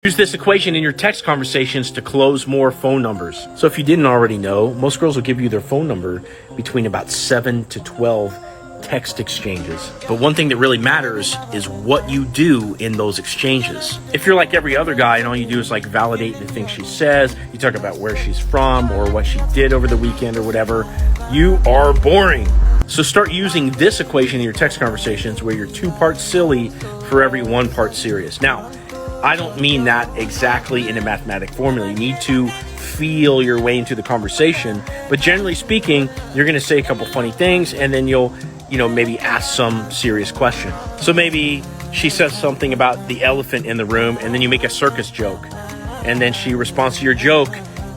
Use this equation in your text conversations to close more phone numbers. So if you didn't already know, most girls will give you their phone number between about 7 to 12 text exchanges. But one thing that really matters is what you do in those exchanges. If you're like every other guy and all you do is like validate the things she says, you talk about where she's from or what she did over the weekend or whatever, you are boring. So start using this equation in your text conversations where you're 2 parts silly for every 1 part serious. Now, I don't mean that exactly in a mathematic formula. You need to feel your way into the conversation, but generally speaking, you're going to say a couple funny things and then you'll, maybe ask some serious question. So maybe she says something about the elephant in the room and then you make a circus joke and then she responds to your joke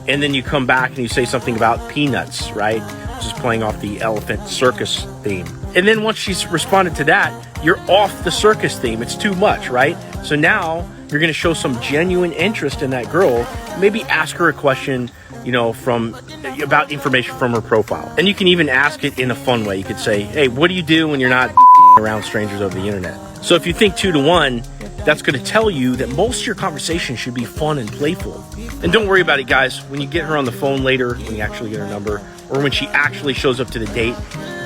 and then you come back and you say something about peanuts, right? Just playing off the elephant circus theme. And then once she's responded to that, you're off the circus theme. It's too much, right? So now you're going to show some genuine interest in that girl. Maybe ask her a question, about information from her profile. And you can even ask it in a fun way. You could say, hey, what do you do when you're not around strangers over the internet? So if you think 2 to 1, that's going to tell you that most of your conversation should be fun and playful. And don't worry about it, guys. When you get her on the phone later, when you actually get her number, or when she actually shows up to the date,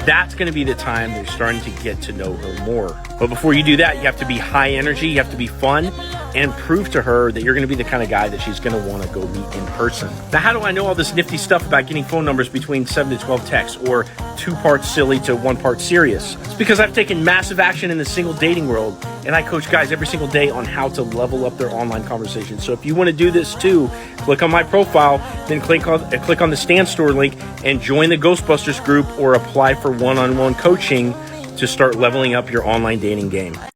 that's going to be the time they're starting to get to know her more. But before you do that, you have to be high energy, you have to be fun, and prove to her that you're going to be the kind of guy that she's going to want to go meet in person. Now, how do I know all this nifty stuff about getting phone numbers between 7 to 12 texts or 2 parts silly to 1 part serious? It's because I've taken massive action in the single dating world, and I coach guys every single day on how to level up their online conversations. So if you want to do this too, click on my profile, then click on the Stan Store link and join the Ghostbusters group or apply for one-on-one coaching to start leveling up your online dating game.